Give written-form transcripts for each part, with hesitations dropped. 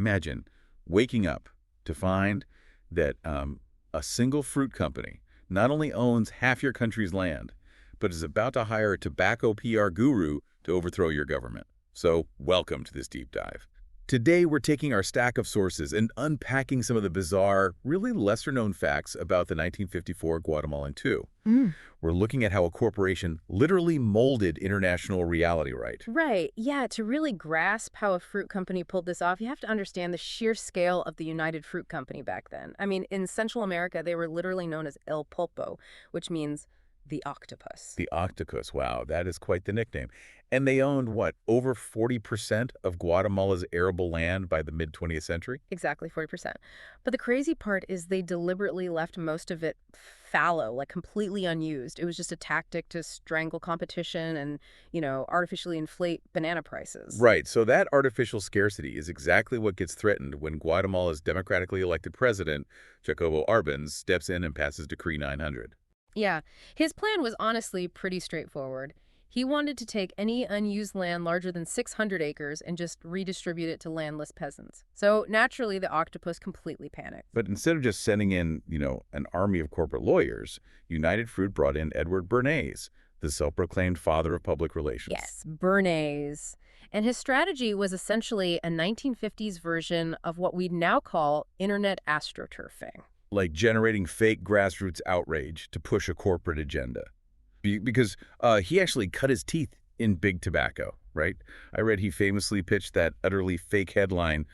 Imagine waking up to find that a single fruit company not only owns half your country's land, but is about to hire a tobacco PR guru to overthrow your government. So, welcome to this deep dive. Today, we're taking our stack of sources and unpacking some of the bizarre, really lesser-known facts about the 1954 Guatemalan coup. We're looking at how a corporation literally molded international reality, right? Right. Yeah, to really grasp how a fruit company pulled this off, you have to understand the sheer scale of the United Fruit Company back then. I mean, in Central America, they were literally known as El Pulpo, which means the octopus. The Octopus, wow, that is quite the nickname. And they owned, what, over 40% of Guatemala's arable land by the mid-20th century? Exactly, 40%. But the crazy part is they deliberately left most of it fallow, like completely unused. It was just a tactic to strangle competition and, artificially inflate banana prices. Right, so that artificial scarcity is exactly what gets threatened when Guatemala's democratically elected president, Jacobo Arbenz, steps in and passes Decree 900. Yeah, his plan was honestly pretty straightforward. He wanted to take any unused land larger than 600 acres and just redistribute it to landless peasants. So naturally, the octopus completely panicked. But instead of just sending in, an army of corporate lawyers, United Fruit brought in Edward Bernays, the self-proclaimed father of public relations. Yes, Bernays. And his strategy was essentially a 1950s version of what we'd now call internet astroturfing. Like generating fake grassroots outrage to push a corporate agenda. Because he actually cut his teeth in big tobacco, right? I read he famously pitched that utterly fake headline,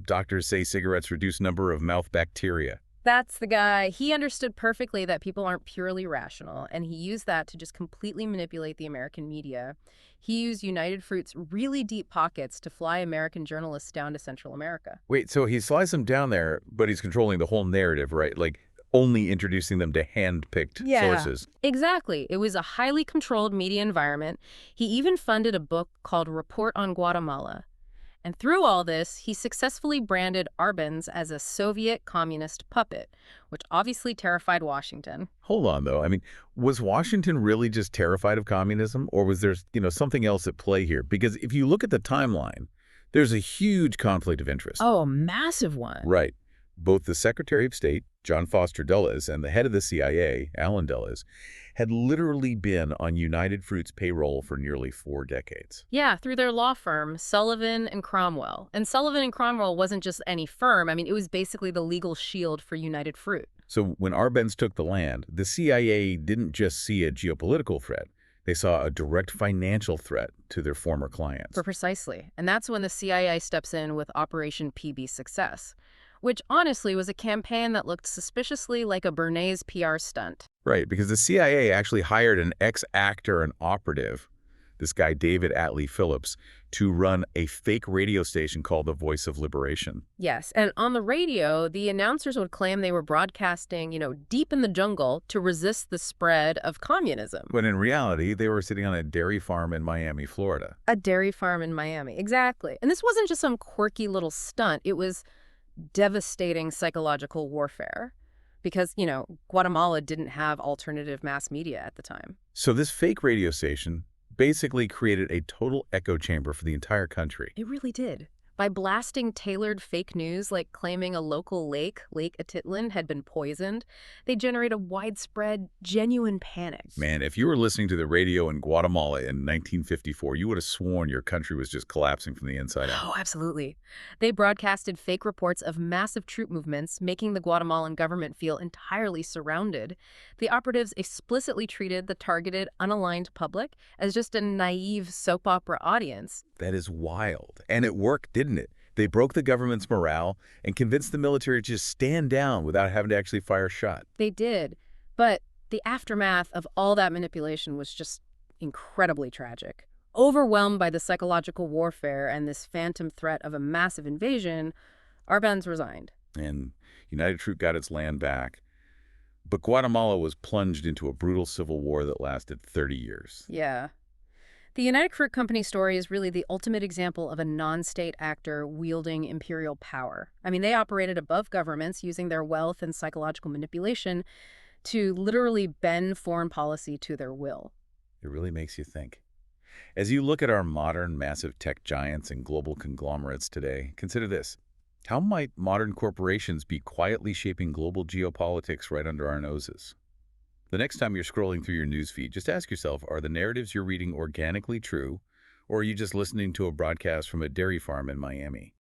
doctors say cigarettes reduce number of mouth bacteria. That's the guy. He understood perfectly that people aren't purely rational, and he used that to just completely manipulate the American media. He used United Fruit's really deep pockets to fly American journalists down to Central America. Wait, so he slides them down there, but he's controlling the whole narrative, right? Like only introducing them to hand-picked sources. Exactly. It was a highly controlled media environment. He even funded a book called Report on Guatemala. And through all this, he successfully branded Arbenz as a Soviet communist puppet, which obviously terrified Washington. Hold on, though. I mean, was Washington really just terrified of communism, or was there, something else at play here? Because if you look at the timeline, there's a huge conflict of interest. Oh, a massive one. Right. Both the Secretary of State, John Foster Dulles, and the head of the CIA, Alan Dulles, had literally been on United Fruit's payroll for nearly 4 decades. Yeah, through their law firm, Sullivan and Cromwell. And Sullivan and Cromwell wasn't just any firm. I mean, it was basically the legal shield for United Fruit. So when Arbenz took the land, the CIA didn't just see a geopolitical threat. They saw a direct financial threat to their former clients. Precisely. And that's when the CIA steps in with Operation PB Success, which honestly was a campaign that looked suspiciously like a Bernays PR stunt. Right, because the CIA actually hired an ex-actor and operative, this guy David Atlee Phillips, to run a fake radio station called The Voice of Liberation. Yes, and on the radio, the announcers would claim they were broadcasting, deep in the jungle to resist the spread of communism. When in reality, they were sitting on a dairy farm in Miami, Florida. A dairy farm in Miami, exactly. And this wasn't just some quirky little stunt. It was devastating psychological warfare because, Guatemala didn't have alternative mass media at the time. So this fake radio station basically created a total echo chamber for the entire country. It really did. By blasting tailored fake news like claiming a local lake, Lake Atitlan, had been poisoned, they generated widespread, genuine panic. Man, if you were listening to the radio in Guatemala in 1954, you would have sworn your country was just collapsing from the inside out. Oh, absolutely. They broadcasted fake reports of massive troop movements, making the Guatemalan government feel entirely surrounded. The operatives explicitly treated the targeted, unaligned public as just a naive soap opera audience. That is wild. And it worked, didn't it? They broke the government's morale and convinced the military to just stand down without having to actually fire a shot. They did. But the aftermath of all that manipulation was just incredibly tragic. Overwhelmed by the psychological warfare and this phantom threat of a massive invasion, Arbenz resigned. And United Fruit got its land back. But Guatemala was plunged into a brutal civil war that lasted 30 years. Yeah. The United Fruit Company story is really the ultimate example of a non-state actor wielding imperial power. I mean, they operated above governments using their wealth and psychological manipulation to literally bend foreign policy to their will. It really makes you think. As you look at our modern massive tech giants and global conglomerates today, consider this. How might modern corporations be quietly shaping global geopolitics right under our noses? The next time you're scrolling through your newsfeed, just ask yourself, are the narratives you're reading organically true, or are you just listening to a broadcast from a dairy farm in Miami?